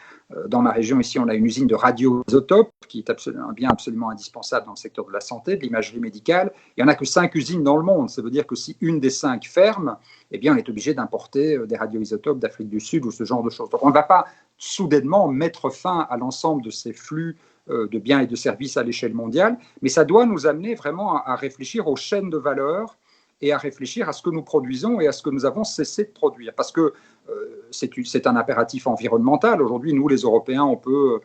dans ma région ici, on a une usine de radioisotopes qui est un bien absolument indispensable dans le secteur de la santé, de l'imagerie médicale. Il n'y en a que 5 usines dans le monde. Ça veut dire que si une des 5 ferme, eh bien, on est obligé d'importer des radioisotopes d'Afrique du Sud ou ce genre de choses. Donc on ne va pas soudainement mettre fin à l'ensemble de ces flux de biens et de services à l'échelle mondiale, mais ça doit nous amener vraiment à réfléchir aux chaînes de valeur et à réfléchir à ce que nous produisons et à ce que nous avons cessé de produire. Parce que c'est un impératif environnemental. Aujourd'hui, nous, les Européens, on peut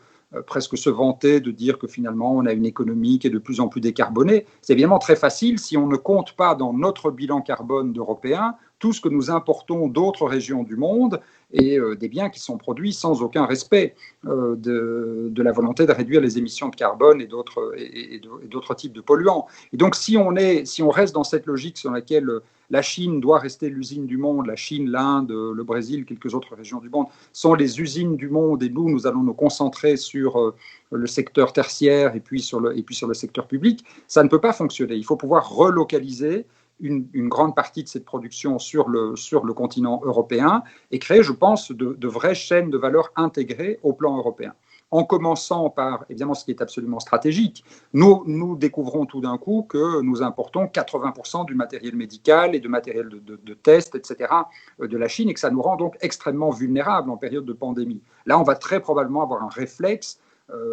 presque se vanter de dire que finalement, on a une économie qui est de plus en plus décarbonée. C'est évidemment très facile si on ne compte pas dans notre bilan carbone d'Européens tout ce que nous importons d'autres régions du monde et des biens qui sont produits sans aucun respect de la volonté de réduire les émissions de carbone et d'autres types de polluants. Et donc, si on reste dans cette logique sur laquelle la Chine doit rester l'usine du monde, la Chine, l'Inde, le Brésil, quelques autres régions du monde sont les usines du monde et nous allons nous concentrer sur le secteur tertiaire et puis sur le secteur public, ça ne peut pas fonctionner. Il faut pouvoir relocaliser une grande partie de cette production sur le continent européen et créer, je pense, de vraies chaînes de valeur intégrées au plan européen. En commençant par, évidemment, ce qui est absolument stratégique, nous découvrons tout d'un coup que nous importons 80% du matériel médical et de matériel de test, etc., de la Chine et que ça nous rend donc extrêmement vulnérables en période de pandémie. Là, on va très probablement avoir un réflexe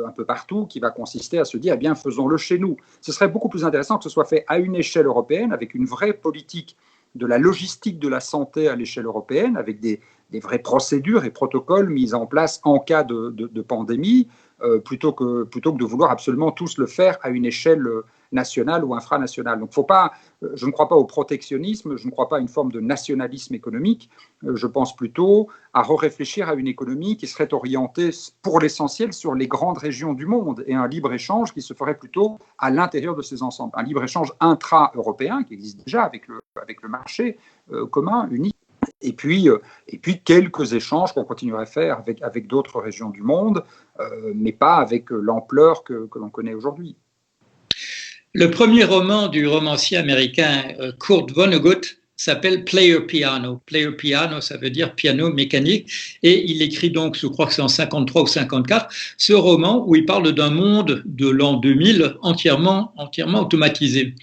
un peu partout, qui va consister à se dire, eh bien, faisons-le chez nous. Ce serait beaucoup plus intéressant que ce soit fait à une échelle européenne, avec une vraie politique de la logistique de la santé à l'échelle européenne, avec des vraies procédures et protocoles mis en place en cas de pandémie, plutôt que de vouloir absolument tous le faire à une échelle nationale ou infranationale. Donc, je ne crois pas au protectionnisme, je ne crois pas à une forme de nationalisme économique, je pense plutôt à réfléchir à une économie qui serait orientée pour l'essentiel sur les grandes régions du monde et un libre-échange qui se ferait plutôt à l'intérieur de ces ensembles. Un libre-échange intra-européen qui existe déjà avec le marché commun, unique. Et puis quelques échanges qu'on continuerait à faire avec d'autres régions du monde, mais pas avec l'ampleur que l'on connaît aujourd'hui. Le premier roman du romancier américain Kurt Vonnegut s'appelle Player Piano. Player Piano, ça veut dire piano mécanique. Et il écrit donc, je crois que c'est en 53 ou 54, ce roman où il parle d'un monde de l'an 2000 entièrement automatisé.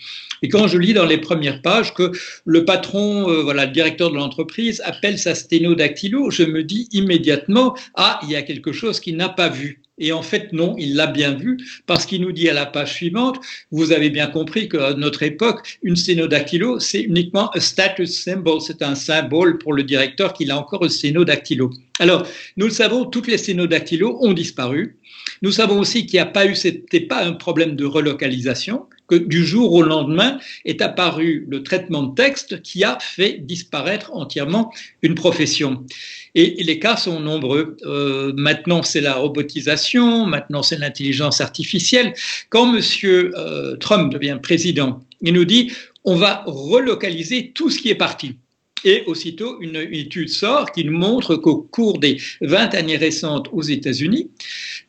Et quand je lis dans les premières pages que le patron, le directeur de l'entreprise appelle sa sténodactylo, je me dis immédiatement, il y a quelque chose qu'il n'a pas vu. Et en fait, non, il l'a bien vu parce qu'il nous dit à la page suivante, vous avez bien compris qu'à notre époque, une sténodactylo, c'est uniquement un status symbol, c'est un symbole pour le directeur qu'il a encore un sténodactylo. Alors, nous le savons, toutes les sténodactylos ont disparu. Nous savons aussi qu'il n'y a pas eu, c'était pas un problème de relocalisation, que du jour au lendemain est apparu le traitement de texte qui a fait disparaître entièrement une profession. Et les cas sont nombreux. Maintenant, c'est la robotisation, maintenant, c'est l'intelligence artificielle. Quand M. Trump devient président, il nous dit on va relocaliser tout ce qui est parti. Et aussitôt, une étude sort qui nous montre qu'au cours des 20 années récentes aux États-Unis,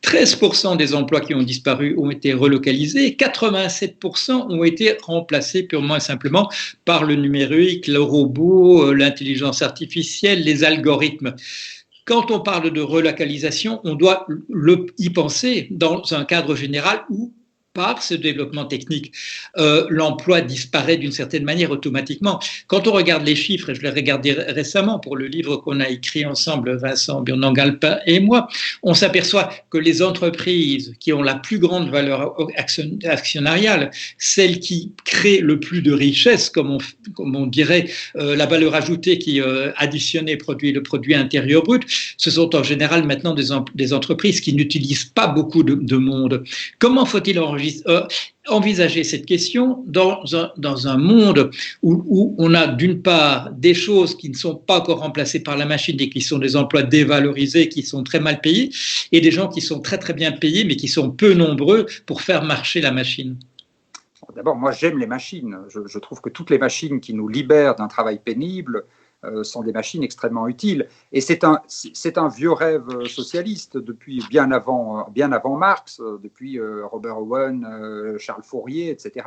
13% des emplois qui ont disparu ont été relocalisés, 87% ont été remplacés purement et simplement par le numérique, le robot, l'intelligence artificielle, les algorithmes. Quand on parle de relocalisation, on doit y penser dans un cadre général où par ce développement technique, l'emploi disparaît d'une certaine manière automatiquement. Quand on regarde les chiffres, et je l'ai regardé récemment pour le livre qu'on a écrit ensemble, Vincent Burnand-Galpin et moi, on s'aperçoit que les entreprises qui ont la plus grande valeur actionnariale, celles qui créent le plus de richesse, comme on dirait, la valeur ajoutée qui additionnée produit le produit intérieur brut, ce sont en général maintenant des entreprises qui n'utilisent pas beaucoup de monde. Comment faut-il enregistrer envisager cette question dans un monde où on a d'une part des choses qui ne sont pas encore remplacées par la machine et qui sont des emplois dévalorisés, qui sont très mal payés, et des gens qui sont très très bien payés mais qui sont peu nombreux pour faire marcher la machine? D'abord, moi j'aime les machines. Je trouve que toutes les machines qui nous libèrent d'un travail pénible sont des machines extrêmement utiles. Et c'est un vieux rêve socialiste depuis bien avant Marx, depuis Robert Owen, Charles Fourier, etc.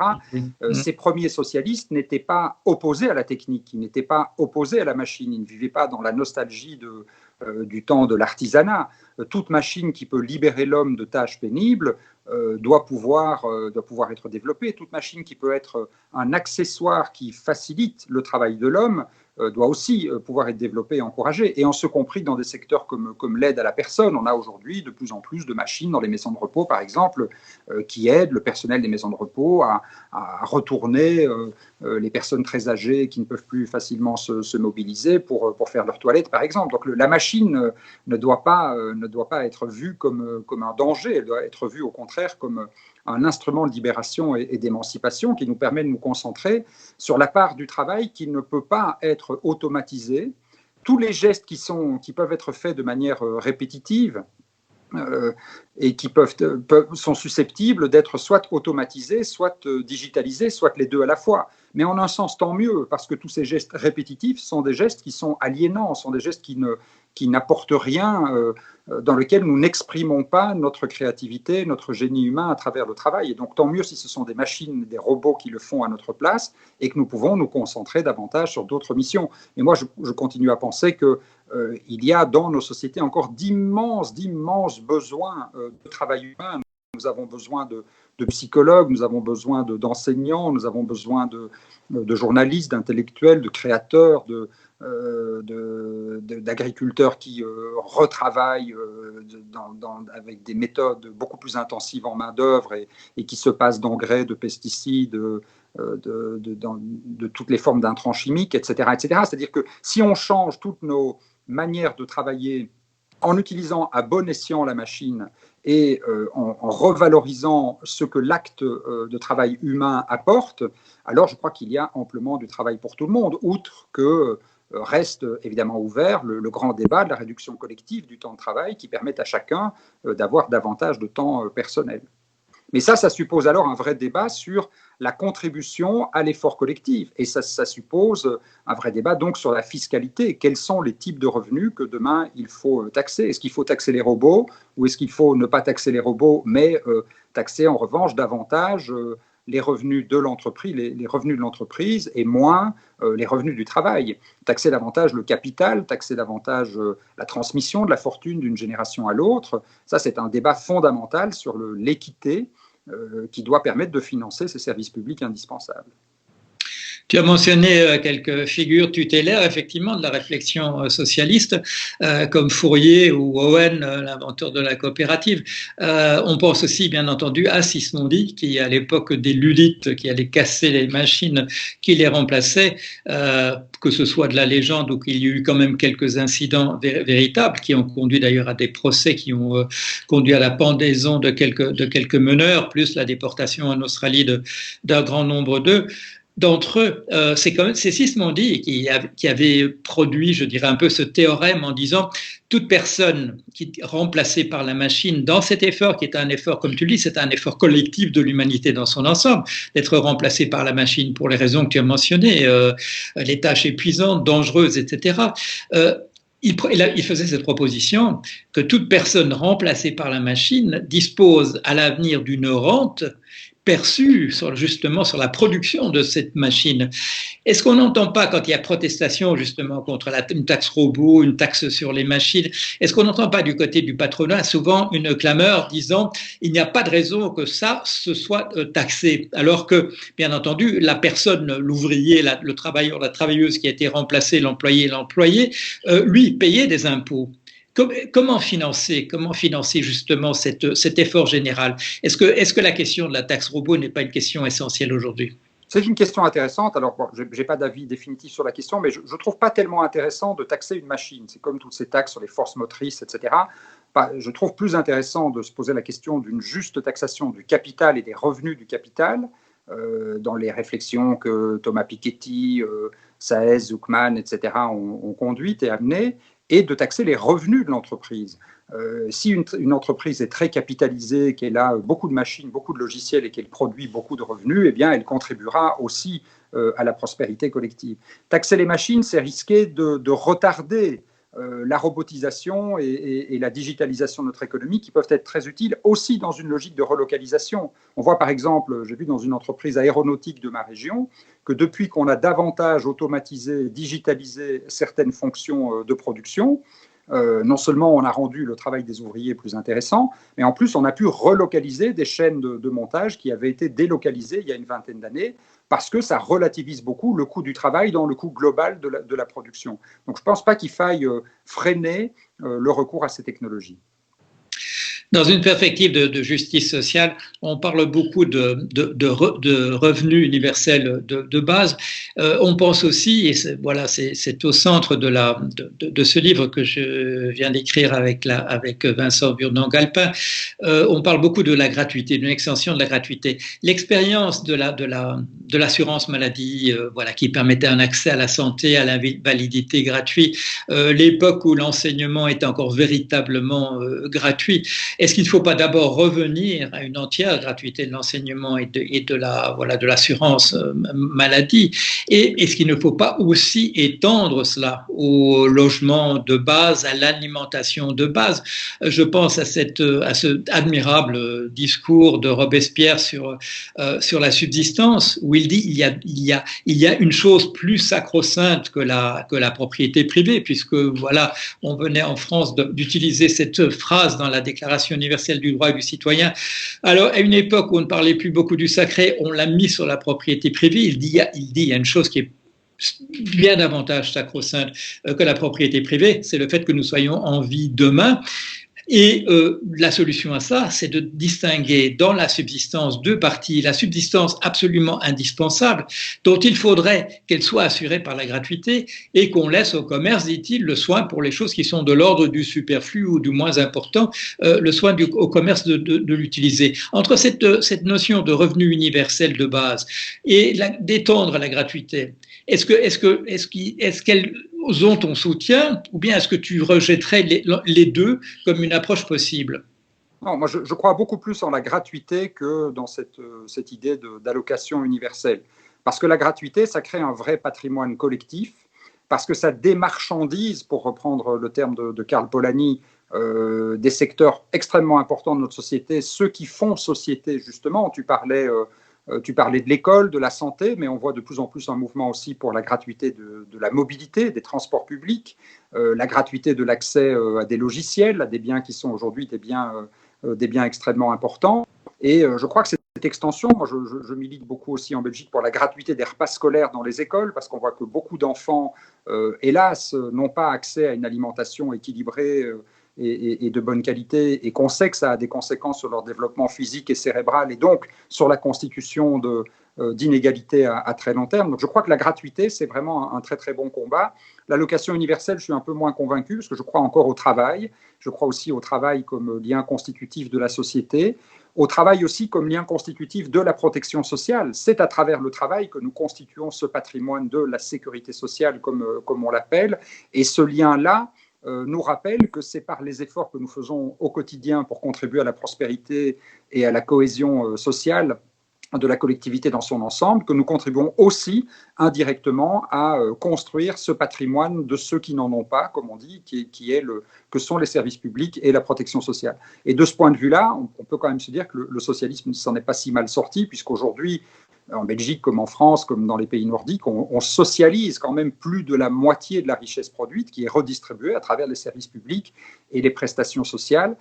Ces premiers socialistes n'étaient pas opposés à la technique, ils n'étaient pas opposés à la machine, ils ne vivaient pas dans la nostalgie du temps de l'artisanat. Toute machine qui peut libérer l'homme de tâches pénibles doit pouvoir être développée. Toute machine qui peut être un accessoire qui facilite le travail de l'homme doit aussi pouvoir être développée et encouragée, et en ce compris dans des secteurs comme l'aide à la personne. On a aujourd'hui de plus en plus de machines dans les maisons de repos, par exemple, qui aident le personnel des maisons de repos à retourner les personnes très âgées qui ne peuvent plus facilement se mobiliser pour faire leur toilette, par exemple. Donc la machine ne doit pas être vue comme un danger, elle doit être vue au contraire comme un instrument de libération et d'émancipation qui nous permet de nous concentrer sur la part du travail qui ne peut pas être automatisée. Tous les gestes qui peuvent être faits de manière répétitive et qui sont susceptibles d'être soit automatisés, soit digitalisés, soit les deux à la fois. Mais en un sens, tant mieux, parce que tous ces gestes répétitifs sont des gestes qui sont aliénants, sont des gestes qui n'apportent rien, dans lesquels nous n'exprimons pas notre créativité, notre génie humain à travers le travail. Et donc, tant mieux si ce sont des machines, des robots qui le font à notre place et que nous pouvons nous concentrer davantage sur d'autres missions. Et moi, je continue à penser qu'il y a dans nos sociétés encore d'immenses besoins de travail humain. Nous avons besoin de psychologues, nous avons besoin d'enseignants, nous avons besoin de journalistes, d'intellectuels, de créateurs, d'agriculteurs qui retravaillent avec des méthodes beaucoup plus intensives en main-d'œuvre et qui se passent d'engrais, de pesticides, de toutes les formes d'intrants chimiques, etc., etc. C'est-à-dire que si on change toutes nos manières de travailler en utilisant à bon escient la machine et en revalorisant ce que l'acte de travail humain apporte, alors je crois qu'il y a amplement du travail pour tout le monde, outre que reste évidemment ouvert le grand débat de la réduction collective du temps de travail qui permet à chacun d'avoir davantage de temps personnel. Mais ça suppose alors un vrai débat sur la contribution à l'effort collectif. Et ça suppose un vrai débat donc sur la fiscalité. Quels sont les types de revenus que demain il faut taxer? Est-ce qu'il faut taxer les robots ou est-ce qu'il faut ne pas taxer les robots, mais taxer en revanche davantage les revenus de l'entreprise, les revenus de l'entreprise et moins les revenus du travail. Taxer davantage le capital, taxer davantage la transmission de la fortune d'une génération à l'autre. Ça, c'est un débat fondamental sur l'équité qui doit permettre de financer ces services publics indispensables. Tu as mentionné quelques figures tutélaires, effectivement, de la réflexion socialiste, comme Fourier ou Owen, l'inventeur de la coopérative. On pense aussi, bien entendu, à Sismondi, qui, à l'époque des Ludites, qui allait casser les machines qui les remplaçaient, que ce soit de la légende ou qu'il y ait eu quand même quelques incidents véritables, qui ont conduit d'ailleurs à des procès qui ont conduit à la pendaison de quelques meneurs, plus la déportation en Australie d'un grand nombre d'eux. D'entre eux, c'est Sismondi qui avait produit, je dirais, un peu ce théorème en disant toute personne qui est remplacée par la machine dans cet effort, qui est un effort, comme tu le dis, c'est un effort collectif de l'humanité dans son ensemble, d'être remplacée par la machine pour les raisons que tu as mentionnées, les tâches épuisantes, dangereuses, etc. Il faisait cette proposition que toute personne remplacée par la machine dispose à l'avenir d'une rente perçue justement sur la production de cette machine. Est-ce qu'on n'entend pas, quand il y a protestation justement contre une taxe robot, une taxe sur les machines, est-ce qu'on n'entend pas du côté du patronat souvent une clameur disant il n'y a pas de raison que ça se soit taxé, alors que bien entendu la personne, l'ouvrier, le travailleur, la travailleuse qui a été remplacée, l'employé, lui payait des impôts. Comment financer justement cet effort général? Est-ce que la question de la taxe robot n'est pas une question essentielle aujourd'hui? C'est une question intéressante. Alors, bon, je n'ai pas d'avis définitif sur la question, mais je ne trouve pas tellement intéressant de taxer une machine. C'est comme toutes ces taxes sur les forces motrices, etc. je trouve plus intéressant de se poser la question d'une juste taxation du capital et des revenus du capital, dans les réflexions que Thomas Piketty, Saez, Zuckman, etc. ont conduites et amenées, et de taxer les revenus de l'entreprise. Si une entreprise est très capitalisée, qu'elle a beaucoup de machines, beaucoup de logiciels et qu'elle produit beaucoup de revenus, eh bien, elle contribuera aussi à la prospérité collective. Taxer les machines, c'est risquer de retarder la robotisation et la digitalisation de notre économie, qui peuvent être très utiles aussi dans une logique de relocalisation. On voit par exemple, j'ai vu dans une entreprise aéronautique de ma région, que depuis qu'on a davantage automatisé, digitalisé certaines fonctions de production, non seulement on a rendu le travail des ouvriers plus intéressant, mais en plus on a pu relocaliser des chaînes de montage qui avaient été délocalisées il y a une vingtaine d'années, parce que ça relativise beaucoup le coût du travail dans le coût global de la production. Donc je ne pense pas qu'il faille freiner le recours à ces technologies. Dans une perspective de justice sociale, on parle beaucoup de revenus universels de base. On pense aussi, et c'est au centre de ce livre que je viens d'écrire avec Vincent Burdon-Galpin, on parle beaucoup de la gratuité, d'une extension de la gratuité. L'expérience de l'assurance maladie, qui permettait un accès à la santé, à l'invalidité gratuit, l'époque où l'enseignement est encore véritablement gratuit. Est-ce qu'il ne faut pas d'abord revenir à une entière gratuité de l'enseignement et de l'assurance maladie? Et est-ce qu'il ne faut pas aussi étendre cela au logement de base, à l'alimentation de base? Je pense à ce admirable discours de Robespierre sur la subsistance, où il dit il y a une chose plus sacro-sainte que la propriété privée, puisque on venait en France d'utiliser cette phrase dans la Déclaration universelle du droit du citoyen. Alors, à une époque où on ne parlait plus beaucoup du sacré, on l'a mis sur la propriété privée. Il dit il y a une chose qui est bien davantage sacro-sainte que la propriété privée, c'est le fait que nous soyons en vie demain. Et la solution à ça, c'est de distinguer dans la subsistance deux parties. La subsistance absolument indispensable, dont il faudrait qu'elle soit assurée par la gratuité et qu'on laisse au commerce, dit-il, le soin pour les choses qui sont de l'ordre du superflu ou du moins important, le soin au commerce de l'utiliser. Entre cette notion de revenu universel de base et d'étendre la gratuité, est-ce qu'elle ont ton soutien, ou bien est-ce que tu rejetterais les deux comme une approche possible? Non, moi je crois beaucoup plus en la gratuité que dans cette idée d'allocation universelle. Parce que la gratuité, ça crée un vrai patrimoine collectif, parce que ça démarchandise, pour reprendre le terme de Karl Polanyi, des secteurs extrêmement importants de notre société, ceux qui font société justement. Tu parlais de l'école, de la santé, mais on voit de plus en plus un mouvement aussi pour la gratuité de la mobilité, des transports publics, la gratuité de l'accès à des logiciels, à des biens qui sont aujourd'hui des biens extrêmement importants. Et je crois que cette extension, moi je milite beaucoup aussi en Belgique pour la gratuité des repas scolaires dans les écoles, parce qu'on voit que beaucoup d'enfants, hélas, n'ont pas accès à une alimentation équilibrée et de bonne qualité, et qu'on sait que ça a des conséquences sur leur développement physique et cérébral, et donc sur la constitution d'inégalités à très long terme. Donc je crois que la gratuité, c'est vraiment un très très bon combat. L'allocation universelle, je suis un peu moins convaincu, parce que je crois encore au travail. Je crois aussi au travail comme lien constitutif de la société, au travail aussi comme lien constitutif de la protection sociale. C'est à travers le travail que nous constituons ce patrimoine de la sécurité sociale, comme on l'appelle, et ce lien-là nous rappelle que c'est par les efforts que nous faisons au quotidien pour contribuer à la prospérité et à la cohésion sociale de la collectivité dans son ensemble, que nous contribuons aussi indirectement à construire ce patrimoine de ceux qui n'en ont pas, comme on dit, que sont les services publics et la protection sociale. Et de ce point de vue-là, on peut quand même se dire que le socialisme ne s'en est pas si mal sorti, puisqu'aujourd'hui, en Belgique comme en France, comme dans les pays nordiques, on socialise quand même plus de la moitié de la richesse produite qui est redistribuée à travers les services publics et les prestations sociales,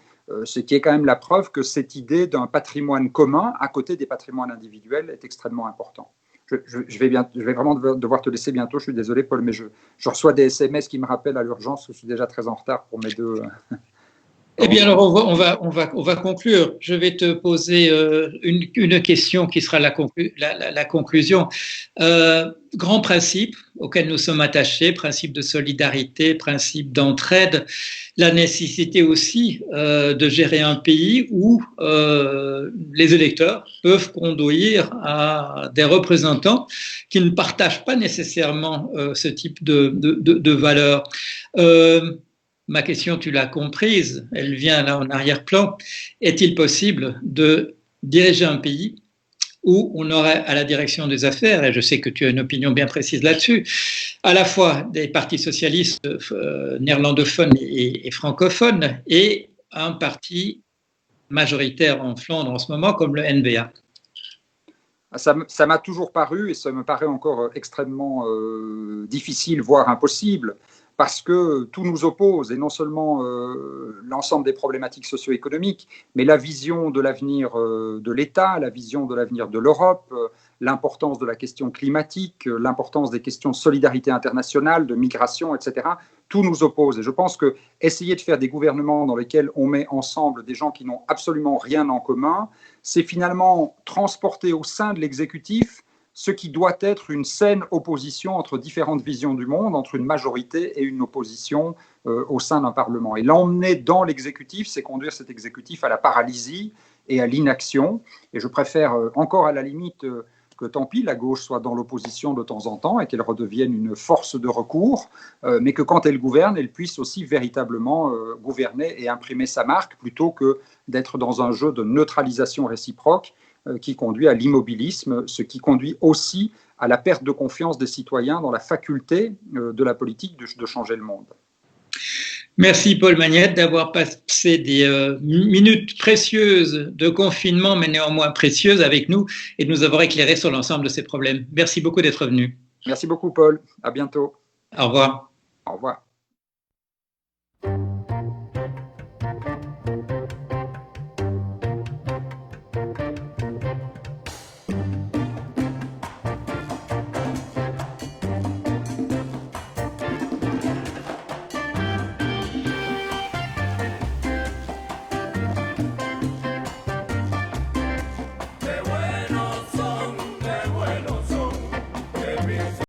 ce qui est quand même la preuve que cette idée d'un patrimoine commun à côté des patrimoines individuels est extrêmement important. Je vais vraiment devoir te laisser bientôt, je suis désolé Paul, mais je reçois des SMS qui me rappellent à l'urgence que je suis déjà très en retard pour mes deux... Eh bien, alors on va conclure. Je vais te poser une question qui sera la conclusion. Grand principe auquel nous sommes attachés, principe de solidarité, principe d'entraide, la nécessité aussi de gérer un pays où les électeurs peuvent conduire à des représentants qui ne partagent pas nécessairement ce type de valeurs. Ma question, tu l'as comprise, elle vient là en arrière-plan. Est-il possible de diriger un pays où on aurait à la direction des affaires, et je sais que tu as une opinion bien précise là-dessus, à la fois des partis socialistes néerlandophones et francophones et un parti majoritaire en Flandre en ce moment comme le N-VA? Ça m'a toujours paru, et ça me paraît encore extrêmement difficile, voire impossible, parce que tout nous oppose, et non seulement l'ensemble des problématiques socio-économiques, mais la vision de l'avenir de l'État, la vision de l'avenir de l'Europe, l'importance de la question climatique, l'importance des questions de solidarité internationale, de migration, etc. Tout nous oppose. Et je pense que essayer de faire des gouvernements dans lesquels on met ensemble des gens qui n'ont absolument rien en commun, c'est finalement transporter au sein de l'exécutif ce qui doit être une saine opposition entre différentes visions du monde, entre une majorité et une opposition au sein d'un Parlement. Et l'emmener dans l'exécutif, c'est conduire cet exécutif à la paralysie et à l'inaction. Et je préfère encore à la limite que tant pis, la gauche soit dans l'opposition de temps en temps et qu'elle redevienne une force de recours, mais que quand elle gouverne, elle puisse aussi véritablement gouverner et imprimer sa marque plutôt que d'être dans un jeu de neutralisation réciproque qui conduit à l'immobilisme, ce qui conduit aussi à la perte de confiance des citoyens dans la faculté de la politique de changer le monde. Merci Paul Magnette d'avoir passé des minutes précieuses de confinement, mais néanmoins précieuses avec nous et de nous avoir éclairé sur l'ensemble de ces problèmes. Merci beaucoup d'être venu. Merci beaucoup Paul, à bientôt. Au revoir. Au revoir.